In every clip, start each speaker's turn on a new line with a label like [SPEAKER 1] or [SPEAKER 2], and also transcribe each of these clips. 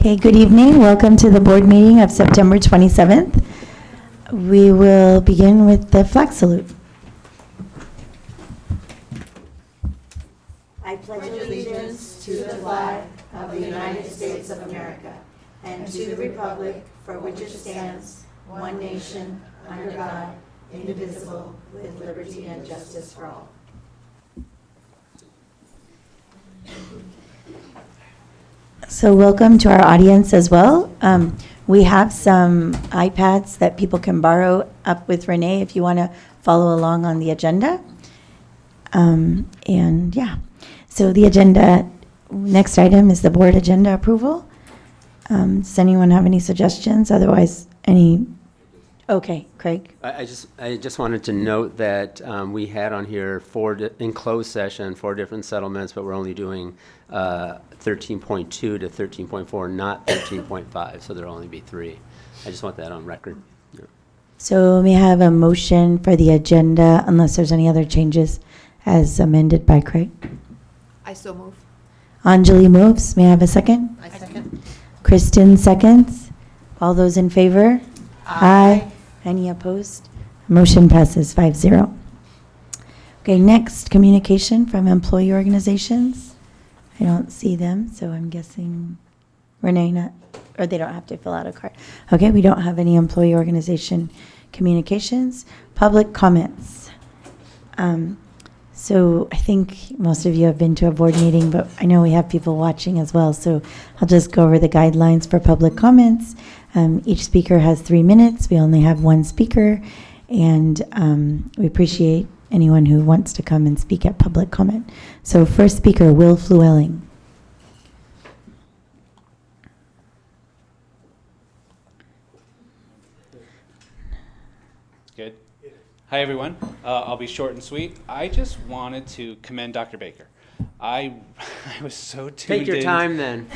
[SPEAKER 1] Okay, good evening. Welcome to the board meeting of September 27th. We will begin with the flag salute.
[SPEAKER 2] I pledge allegiance to the flag of the United States of America and to the republic for which it stands, one nation, under God, indivisible, with liberty and justice for all.
[SPEAKER 1] So welcome to our audience as well. We have some iPads that people can borrow up with Renee if you want to follow along on the agenda. And yeah, so the agenda, next item is the board agenda approval. Does anyone have any suggestions? Otherwise, okay, Craig.
[SPEAKER 3] I just wanted to note that we had on here in closed session 4 different settlements, but we're only doing 13.2 to 13.4, not 13.5, so there'll only be 3. I just want that on record. Yeah.
[SPEAKER 1] So may I have a motion for the agenda unless there's any other changes as amended by Craig?
[SPEAKER 4] I so move.
[SPEAKER 1] Anjali moves. May I have a second?
[SPEAKER 4] I second.
[SPEAKER 1] Kristen seconds. All those in favor? Aye. Any opposed? Motion passes 5-0. Okay, next, communication from employee organizations. I don't see them, so I'm guessing Renee or they don't have to fill out a card. Okay, we don't have any employee organization communications. Public comments. So I think most of you have been to a board meeting, but I know we have people watching as well, so I'll just go over the guidelines for public comments. Each speaker has 3 minutes. We only have 1 speaker, and we appreciate anyone who wants to come and speak at public comment. So first speaker, Will Flewelling.
[SPEAKER 5] Good. Hi, everyone. I'll be short and sweet. I just wanted to commend Dr. Baker. I was so tuned in.
[SPEAKER 3] Take your time then.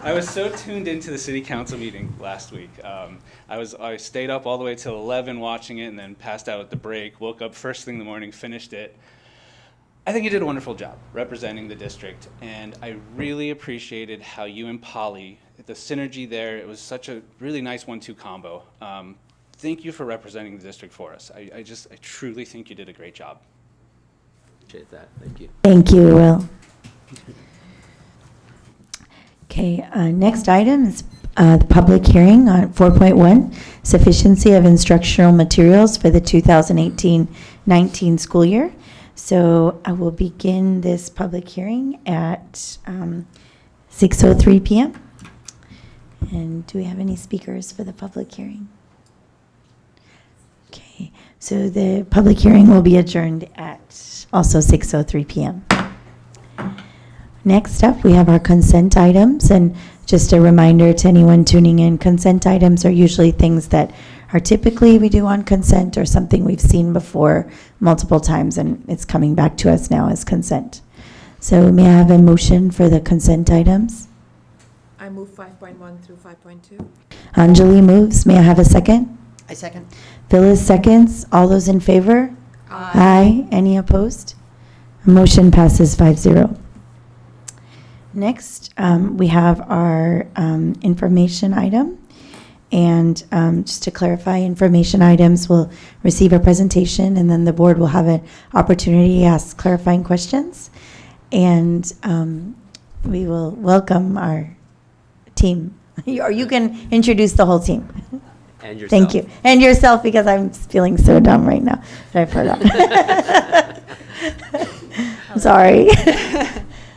[SPEAKER 5] I was so tuned into the city council meeting last week. I stayed up all the way till 11 watching it and then passed out at the break, woke up first thing in the morning, finished it. I think you did a wonderful job representing the district, and I really appreciated how you and Polly, the synergy there, it was such a really nice 1-2 combo. Thank you for representing the district for us. I truly think you did a great job.
[SPEAKER 3] Appreciate that. Thank you.
[SPEAKER 1] Thank you, Will. Okay, next item is the public hearing on 4.1, sufficiency of instructional materials for the 2018-19 school year. So I will begin this public hearing at 6:03 p.m. And do we have any speakers for the public hearing? Okay, so the public hearing will be adjourned at also 6:03 p.m. Next up, we have our consent items, and just a reminder to anyone tuning in, consent items are usually things that are typically we do on consent or something we've seen before multiple times, and it's coming back to us now as consent. So may I have a motion for the consent items?
[SPEAKER 4] I move 5.1 through 5.2.
[SPEAKER 1] Anjali moves. May I have a second?
[SPEAKER 4] I second.
[SPEAKER 1] Phyllis seconds. All those in favor? Aye. Any opposed? Motion passes 5-0. Next, we have our information item. And just to clarify, information items will receive a presentation, and then the board will have an opportunity to ask clarifying questions. And we will welcome our team. Or you can introduce the whole team.
[SPEAKER 3] And yourself.
[SPEAKER 1] Thank you. And yourself, because I'm feeling so dumb right now that I forgot. I'm sorry.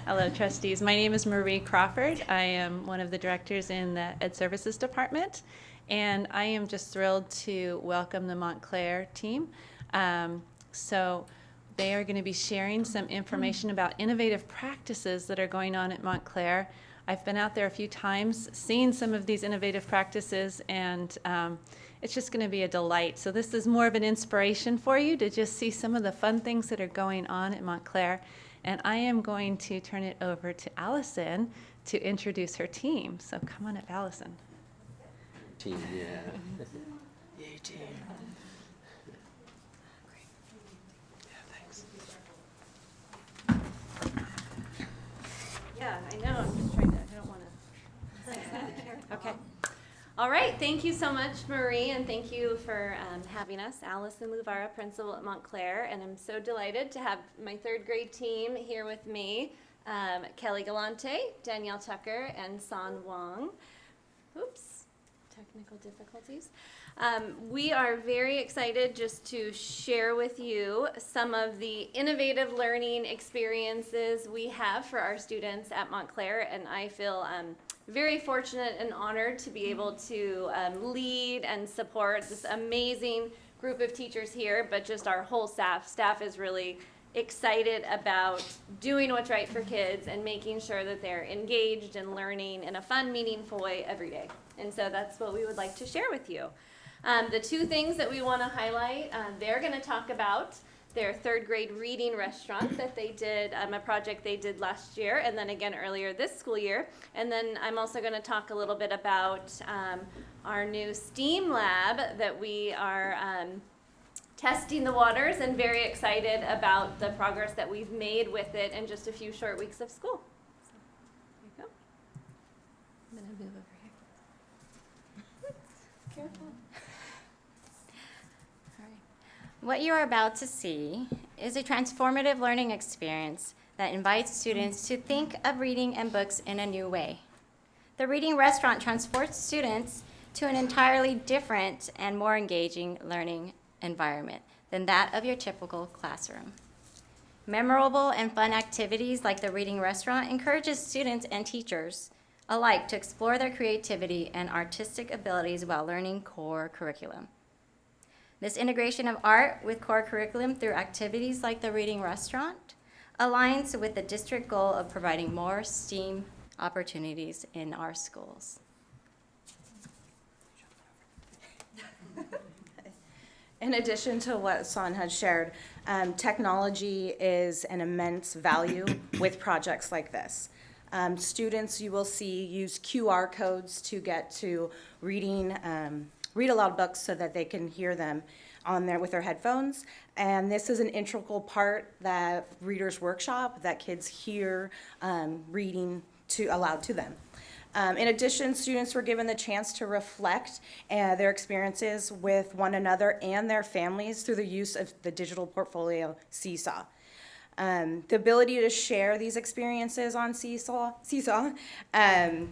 [SPEAKER 6] Hello, trustees. My name is Marie Crawford. I am one of the directors in the Ed Services Department, and I am just thrilled to welcome the Montclair team. So they are going to be sharing some information about innovative practices that are going on at Montclair. I've been out there a few times, seeing some of these innovative practices, and it's just going to be a delight. So this is more of an inspiration for you to just see some of the fun things that are going on at Montclair. And I am going to turn it over to Allison to introduce her team. So come on up, Allison.
[SPEAKER 3] Team, yeah.
[SPEAKER 6] Yay, team.
[SPEAKER 3] Yeah, thanks.
[SPEAKER 6] Yeah, I know. I'm just trying to, I don't want to.
[SPEAKER 7] All right, thank you so much, Marie, and thank you for having us. Allison Luvara, principal at Montclair, and I'm so delighted to have my third grade team here with me, Kelly Galante, Danielle Tucker, and San Wang. Oops, technical difficulties. We are very excited just to share with you some of the innovative learning experiences we have for our students at Montclair, and I feel very fortunate and honored to be able to lead and support this amazing group of teachers here, but just our whole staff. Staff is really excited about doing what's right for kids and making sure that they're engaged and learning in a fun, meaningful way every day. And so that's what we would like to share with you. The two things that we want to highlight, they're going to talk about their third grade reading restaurant that they did, a project they did last year, and then again earlier this school year. And then I'm also going to talk a little bit about our new STEAM lab that we are testing the waters and very excited about the progress that we've made with it in just a few short weeks of school. So, there you go. I'm going to move over here. Careful.
[SPEAKER 8] What you are about to see is a transformative learning experience that invites students to think of reading and books in a new way. The Reading Restaurant transports students to an entirely different and more engaging learning environment than that of your typical classroom. Memorable and fun activities like the Reading Restaurant encourages students and teachers alike to explore their creativity and artistic abilities while learning core curriculum. This integration of art with core curriculum through activities like the Reading Restaurant aligns with the district goal of providing more STEAM opportunities in our schools.
[SPEAKER 9] In addition to what San has shared, technology is an immense value with projects like this. Students, you will see, use QR codes to get to read aloud books so that they can hear them on there with their headphones. And this is an integral part that Readers Workshop, that kids hear reading aloud to them. In addition, students were given the chance to reflect their experiences with one another and their families through the use of the digital portfolio Seesaw. The ability to share these experiences on Seesaw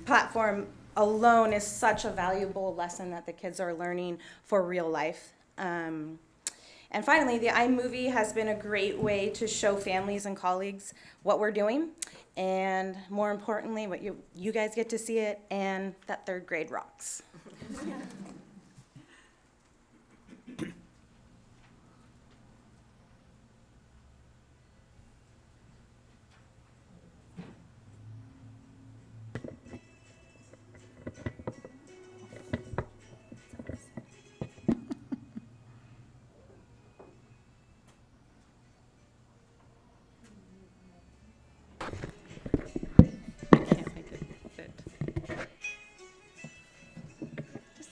[SPEAKER 9] platform alone is such a valuable lesson that the kids are learning for real life. And finally, the iMovie has been a great way to show families and colleagues what we're doing, and more importantly, what you guys get to see it, and that third grade rocks.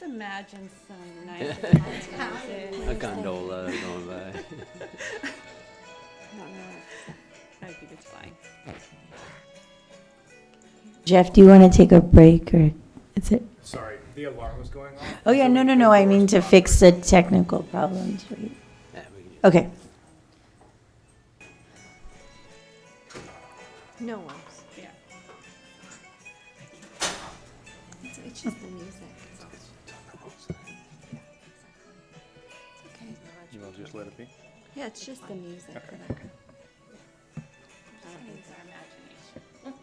[SPEAKER 6] Imagine some nice music.
[SPEAKER 3] A gondola going by.
[SPEAKER 6] I don't know. I think it's fine.
[SPEAKER 1] Jeff, do you want to take a break, or is it?
[SPEAKER 10] Sorry, the alarm was going off.
[SPEAKER 1] Oh, yeah, no, I mean to fix the technical problems. Right?
[SPEAKER 3] Yeah, we can do
[SPEAKER 1] Okay.
[SPEAKER 4] No worries.
[SPEAKER 6] Yeah.
[SPEAKER 4] It's just the music. Okay.
[SPEAKER 10] You want to just let it be?
[SPEAKER 4] Yeah, it's just the music.
[SPEAKER 10] Okay.
[SPEAKER 4] Rebecca.
[SPEAKER 6] I don't think it's our imagination.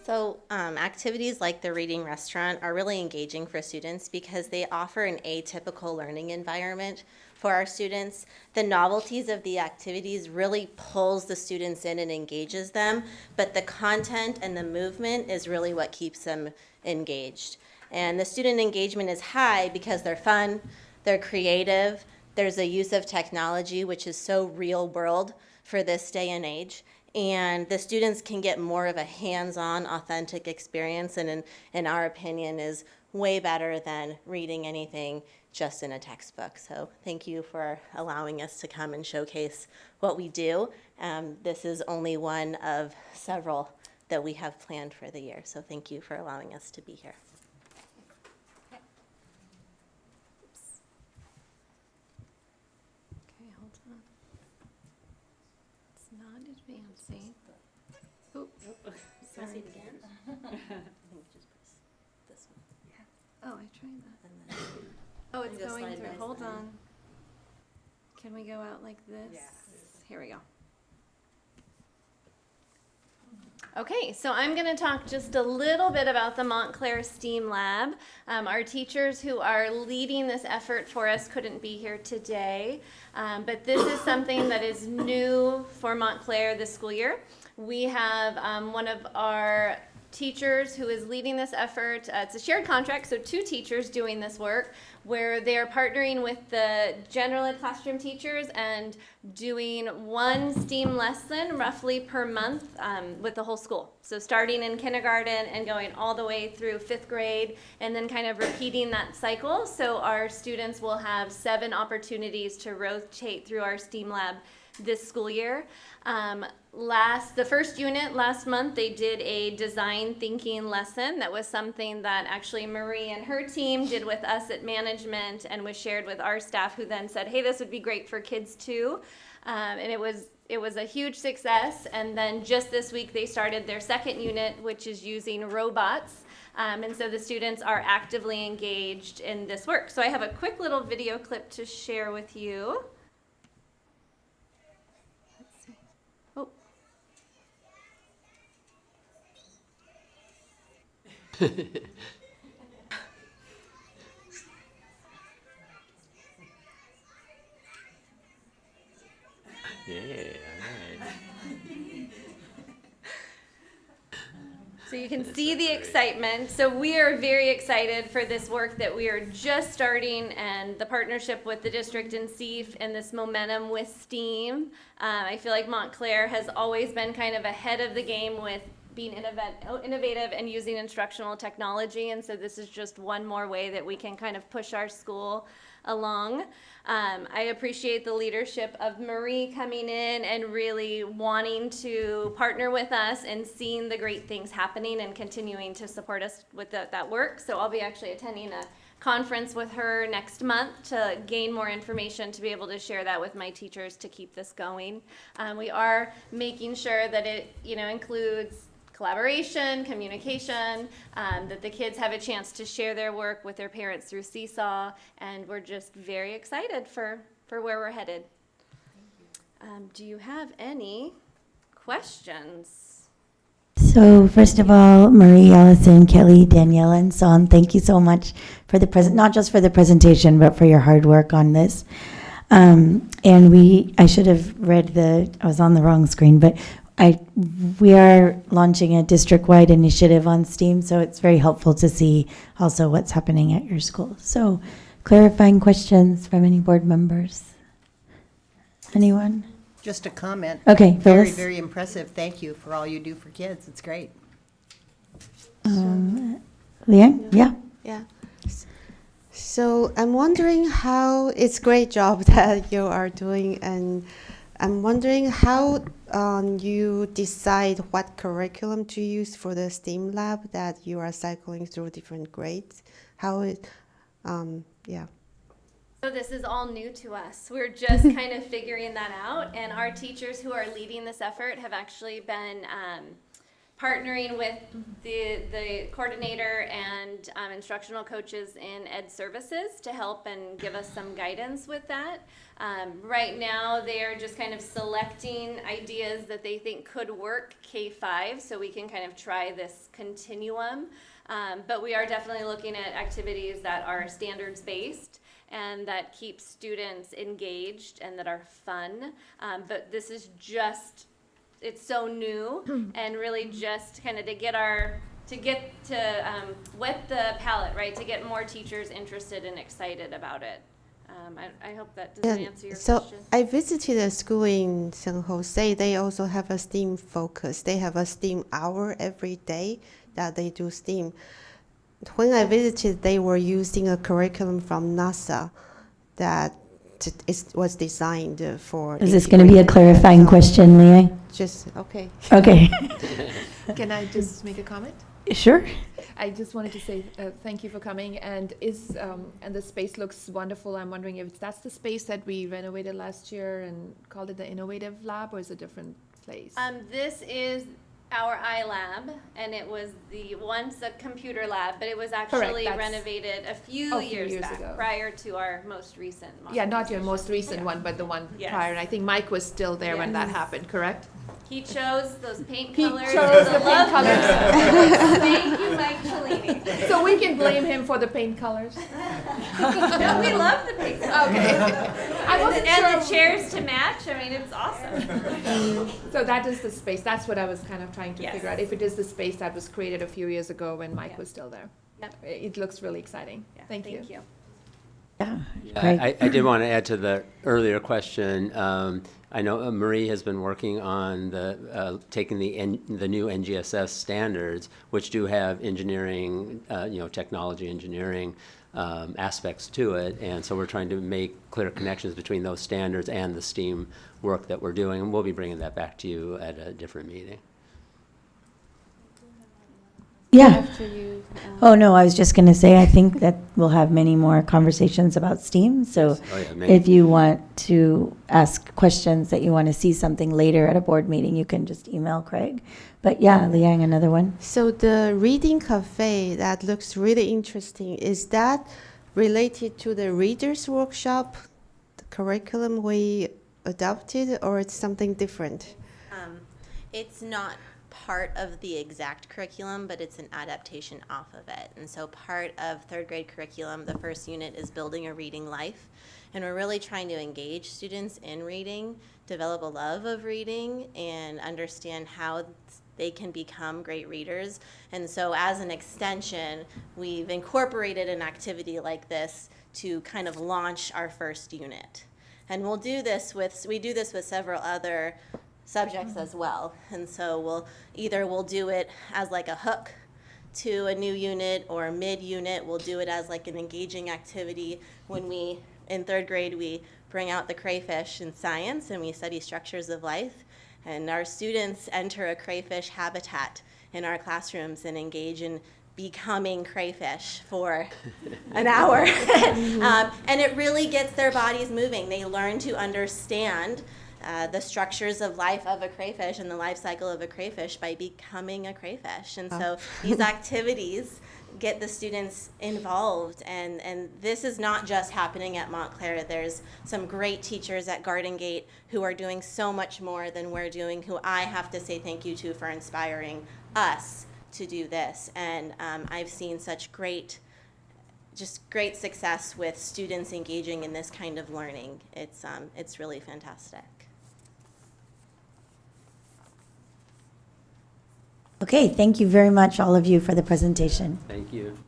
[SPEAKER 11] So activities like the Reading Restaurant are really engaging for students because they offer an atypical learning environment for our students. The novelties of the activities really pulls the students in and engages them, but the content and the movement is really what keeps them engaged. And the student engagement is high because they're fun, they're creative, there's a use of technology which is so real world for this day and age. And the students can get more of a hands-on, authentic experience, and in our opinion is way better than reading anything just in a textbook. So thank you for allowing us to come and showcase what we do. This is only one of several that we have planned for the year. So thank you for allowing us to be here.
[SPEAKER 7] Okay, hold on. It's not advancing. Oop. Sorry. Oh, I tried that. Oh, it's
[SPEAKER 11] Just
[SPEAKER 7] going
[SPEAKER 11] slide
[SPEAKER 7] through.
[SPEAKER 11] by
[SPEAKER 7] Hold
[SPEAKER 11] slide.
[SPEAKER 7] on. Can we go out like this? Here we go. Okay, so I'm going to talk just a little bit about the Montclair STEAM Lab. Our teachers who are leading this effort for us couldn't be here today, but this is something that is new for Montclair this school year. We have one of our teachers who is leading this effort. It's a shared contract, so 2 teachers doing this work, where they are partnering with the general ed classroom teachers and doing 1 STEAM lesson roughly per month with the whole school. So starting in kindergarten and going all the way through 5th grade, and then kind of repeating that cycle. So our students will have 7 opportunities to rotate through our STEAM lab this school year. The first unit last month, they did a design thinking lesson. That was something that actually Marie and her team did with us at management and was shared with our staff, who then said, hey, this would be great for kids too. And it was a huge success. And then just this week, they started their 2nd unit, which is using robots. And so the students are actively engaged in this work. So I have a quick little video clip to share with you. Oh.
[SPEAKER 3] Yeah, all right.
[SPEAKER 7] So you can see the excitement. So we are very excited for this work that we are just starting, and the partnership with the district and CEF and this momentum with STEAM. I feel like Montclair has always been kind of ahead of the game with being innovative and using instructional technology, and so this is just one more way that we can kind of push our school along. I appreciate the leadership of Marie coming in and really wanting to partner with us and seeing the great things happening and continuing to support us with that work. So I'll be actually attending a conference with her next month to gain more information to be able to share that with my teachers to keep this going. We are making sure that it includes collaboration, communication, that the kids have a chance to share their work with their parents through Seesaw, and we're just very excited for where we're headed. Do you have any questions?
[SPEAKER 1] So first of all, Marie, Allison, Kelly, Danielle, and Son, thank you so much for the not just for the presentation, but for your hard work on this. And I should have read I was on the wrong screen, but we are launching a district-wide initiative on STEAM, so it's very helpful to see also what's happening at your school. So clarifying questions from any board members? Anyone?
[SPEAKER 2] Just a comment.
[SPEAKER 1] Okay,
[SPEAKER 2] Very,
[SPEAKER 1] Phyllis.
[SPEAKER 2] very impressive. Thank you for all you do for kids. It's great.
[SPEAKER 1] Leanne? Yeah.
[SPEAKER 4] Yeah. So I'm wondering how it's a great job that you are doing, and I'm wondering how you decide what curriculum to use for the STEAM lab that you are cycling through different grades. How it, yeah.
[SPEAKER 7] So this is all new to us. We're just kind of figuring that out, and our teachers who are leading this effort have actually been partnering with the coordinator and instructional coaches in Ed Services to help and give us some guidance with that. Right now, they are just kind of selecting ideas that they think could work K-5, so we can kind of try this continuum. But we are definitely looking at activities that are standards-based and that keep students engaged and that are fun. But this is just, it's so new and really just kind of to whet the palate, right? To get more teachers interested and excited about it. I hope that doesn't answer your
[SPEAKER 4] So
[SPEAKER 7] question.
[SPEAKER 4] I visited a school in San Jose. They also have a STEAM focus. They have a STEAM hour every day that they do STEAM. When I visited, they were using a curriculum from NASA that was designed for.
[SPEAKER 1] Is this going to be a clarifying question, Leah?
[SPEAKER 4] Just okay.
[SPEAKER 1] Okay.
[SPEAKER 12] Can I just make a comment?
[SPEAKER 1] Sure.
[SPEAKER 12] I just wanted to say thank you for coming, and and the space looks wonderful. I'm wondering if that's the space that we renovated last year and called it the Innovative Lab, or is it a different place?
[SPEAKER 7] This is our iLab, and it was once a computer lab, but it was actually
[SPEAKER 12] that's-
[SPEAKER 7] renovated a few years back,
[SPEAKER 12] ago.
[SPEAKER 7] prior to our most recent
[SPEAKER 12] Yeah, not your
[SPEAKER 7] modernization.
[SPEAKER 12] most recent one, but the one
[SPEAKER 7] Yes.
[SPEAKER 12] prior. And I think Mike was still there when that
[SPEAKER 7] Yes.
[SPEAKER 12] happened, correct?
[SPEAKER 7] He chose those paint
[SPEAKER 12] He
[SPEAKER 7] colors.
[SPEAKER 12] chose
[SPEAKER 7] It was
[SPEAKER 12] the
[SPEAKER 7] a
[SPEAKER 12] paint
[SPEAKER 7] love
[SPEAKER 12] colors.
[SPEAKER 7] fest. Thank you, Mike Cellini.
[SPEAKER 12] So we can blame him for the paint colors?
[SPEAKER 7] No, we love the paint colors.
[SPEAKER 12] Okay. I wasn't
[SPEAKER 7] And
[SPEAKER 12] sure.
[SPEAKER 7] the chairs to match. I mean, it's awesome.
[SPEAKER 12] So that is the space. That's what I was kind of trying to
[SPEAKER 7] Yes.
[SPEAKER 12] figure out. If it is the space that was created a few years ago when Mike
[SPEAKER 7] Yeah.
[SPEAKER 12] was still there.
[SPEAKER 7] Yep.
[SPEAKER 12] It looks really exciting.
[SPEAKER 7] Yeah,
[SPEAKER 12] Thank you.
[SPEAKER 1] Yeah.
[SPEAKER 3] Yeah,
[SPEAKER 1] Great.
[SPEAKER 3] I did want to add to the earlier question. I know Marie has been working on taking the new NGSS standards, which do have engineering, technology engineering aspects to it, and so we're trying to make clear connections between those standards and the STEAM work that we're doing, and we'll be bringing that back to you at a different meeting.
[SPEAKER 1] Yeah.
[SPEAKER 4] After you.
[SPEAKER 1] Oh, no, I was just going to say, I think that we'll have many more conversations about STEAM. So
[SPEAKER 3] Oh, yeah, many.
[SPEAKER 1] if you want to ask questions that you want to see something later at a board meeting, you can just email Craig. But yeah, Liang, another one.
[SPEAKER 4] So the reading cafe that looks really interesting. Is that related to the readers workshop, the curriculum we adopted, or it's something different?
[SPEAKER 11] It's not part of the exact curriculum, but it's an adaptation off of it. And so part of third grade curriculum, the first unit is building a reading life. And we're really trying to engage students in reading, develop a love of reading, and understand how they can become great readers. And so as an extension, we've incorporated an activity like this to kind of launch our first unit. And we do this with several other subjects as well. And so we'll do it as like a hook to a new unit, or mid-unit we'll do it as like an engaging activity. In third grade, we bring out the crayfish in science and we study structures of life. And our students enter a crayfish habitat in our classrooms and engage in becoming crayfish for an hour. And it really gets their bodies moving. They learn to understand the structures of life of a crayfish and the life cycle of a crayfish by becoming a crayfish. And so these activities get the students involved, and this is not just happening at Montclair. There's some great teachers at Garden Gate who are doing so much more than we're doing, who I have to say thank you to for inspiring us to do this. And I've seen such great success with students engaging in this kind of learning. It's really fantastic.
[SPEAKER 1] Okay, thank you very much, all of you, for the presentation.
[SPEAKER 3] Thank you.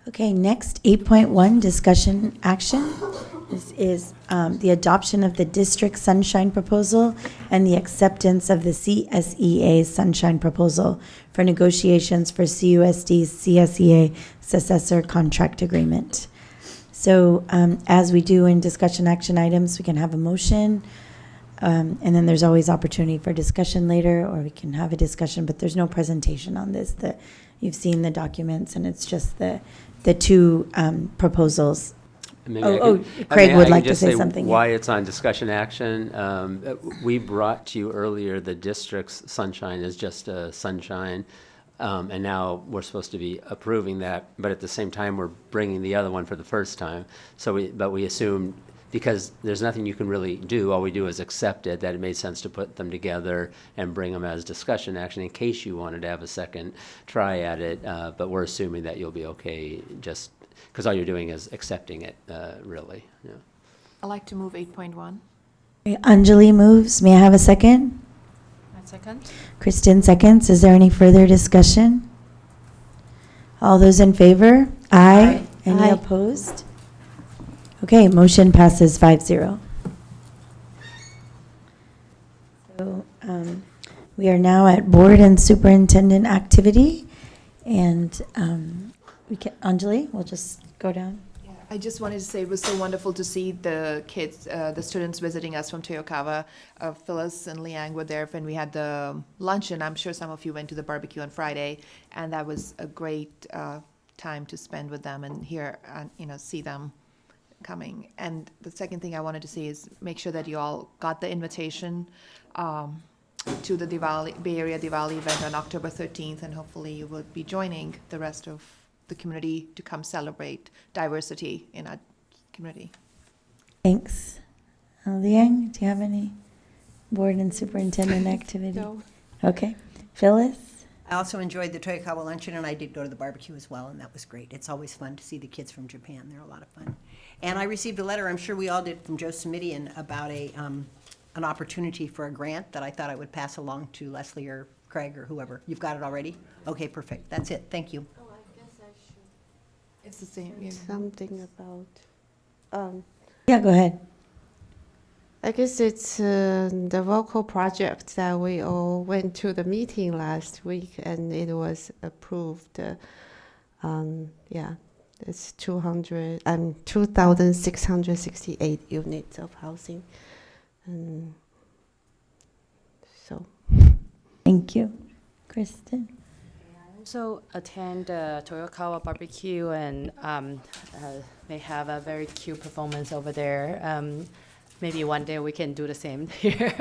[SPEAKER 1] Okay, next, 8.1, discussion action. This is the adoption of the district sunshine proposal and the acceptance of the CSEA sunshine proposal for negotiations for CUSD's CSEA successor contract agreement. So as we do in discussion action items, we can have a motion, and then there's always opportunity for discussion later, or we can have a discussion, but there's no presentation on this. The you've seen the documents, and it's just the two proposals.
[SPEAKER 3] Maybe
[SPEAKER 1] Craig would
[SPEAKER 3] I
[SPEAKER 1] like
[SPEAKER 3] can
[SPEAKER 1] to
[SPEAKER 3] just
[SPEAKER 1] say something.
[SPEAKER 3] Why it's on discussion action. We brought to you earlier the district's sunshine is just a sunshine, and now we're supposed to be approving that, but at the same time, we're bringing the other one for the first time. But we assumed, because there's nothing you can really do, all we do is accept it, that it made sense to put them together and bring them as discussion action in case you wanted to have a second try at it, but we're assuming that you'll be okay, just because all you're doing is accepting it, really. Yeah.
[SPEAKER 12] I'd like to move 8.1.
[SPEAKER 1] Okay, Anjali moves. May I have a second?
[SPEAKER 12] Second.
[SPEAKER 1] Kristen seconds. Is there any further discussion? All those in favor? Aye. Any
[SPEAKER 4] Aye.
[SPEAKER 1] opposed? Okay, motion passes 5-0. So we are now at board and superintendent activity, and Anjali, we'll just go down.
[SPEAKER 12] I just wanted to say it was so wonderful to see the kids, the students visiting us from Toyokawa. Phyllis and Liang were there when we had the luncheon. I'm sure some of you went to the barbecue on Friday, and that was a great time to spend with them and hear, see them coming. And the second thing I wanted to say is make sure that you all got the invitation to the Bay Area Diwali event on October 13th, and hopefully you will be joining the rest of the community to come celebrate diversity in our community.
[SPEAKER 1] Thanks. Liang, do you have any board and superintendent activity?
[SPEAKER 2] No.
[SPEAKER 1] Okay. Phyllis?
[SPEAKER 2] I also enjoyed the Toyokawa luncheon, and I did go to the barbecue as well, and that was great. It's always fun to see the kids from Japan. They're a lot of fun. And I received a letter, I'm sure we all did, from Joe Simidian about an opportunity for a grant that I thought I would pass along to Leslie or Craig or whoever. You've got it already? Okay, perfect. That's it. Thank you.
[SPEAKER 12] It's the same. Yeah.
[SPEAKER 4] Something about,
[SPEAKER 1] Yeah, go ahead.
[SPEAKER 4] I guess it's the vocal project that we all went to the meeting last week, and it was approved. It's 2,668 units of housing. And so.
[SPEAKER 1] Thank you. Kristen?
[SPEAKER 13] Also attend Toyokawa barbecue, and they have a very cute performance over there. Maybe one day we can do the same here.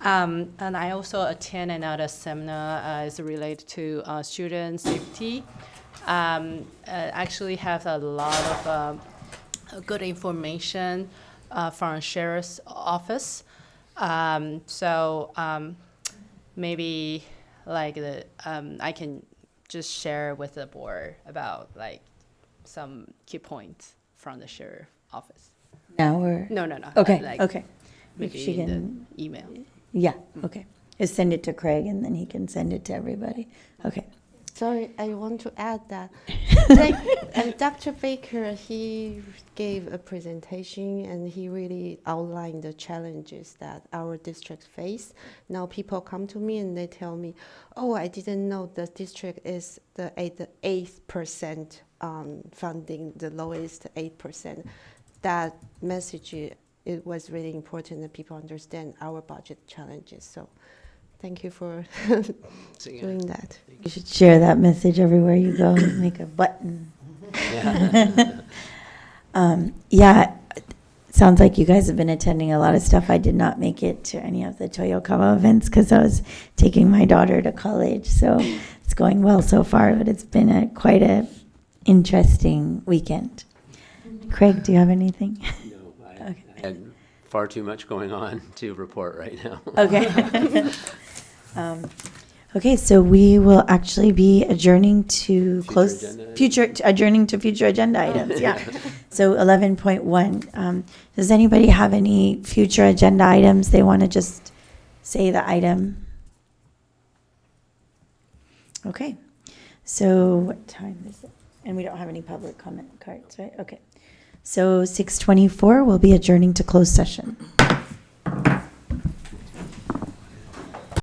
[SPEAKER 13] And I also attend another seminar is related to student safety. Actually have a lot of good information from sheriff's office. Maybe like I can just share with the board about like some key points from the sheriff office.
[SPEAKER 1] Now or?
[SPEAKER 13] No.
[SPEAKER 1] Okay,
[SPEAKER 13] Like
[SPEAKER 1] okay.
[SPEAKER 13] maybe
[SPEAKER 1] She
[SPEAKER 13] in
[SPEAKER 1] can,
[SPEAKER 13] the email.
[SPEAKER 1] yeah, okay. Just send it to Craig, and then he can send it to everybody. Okay.
[SPEAKER 4] Sorry, I want to add that. Dr. Baker, he gave a presentation and he really outlined the challenges that our district face. Now people come to me and they tell me, oh, I didn't know the district is the 8% funding, the lowest 8%. That message, it was really important that people understand our budget challenges. So thank you for doing that.
[SPEAKER 1] You should share that message everywhere you go. Make a button.
[SPEAKER 3] Yeah.
[SPEAKER 1] Sounds like you guys have been attending a lot of stuff. I did not make it to any of the Toyokawa events because I was taking my daughter to college. So it's going well so far, but it's been quite a interesting weekend. Craig, do you have anything?
[SPEAKER 3] No, I had far too much going on to report right now.
[SPEAKER 1] Okay. Okay, so we will actually be adjourning to adjourning to future agenda items, yeah. So 11.1, does anybody have any future agenda items they want to just say the item? Okay, so what time is it? And we don't have any public comment cards, right? Okay. So 6:24, we'll be adjourning to closed session.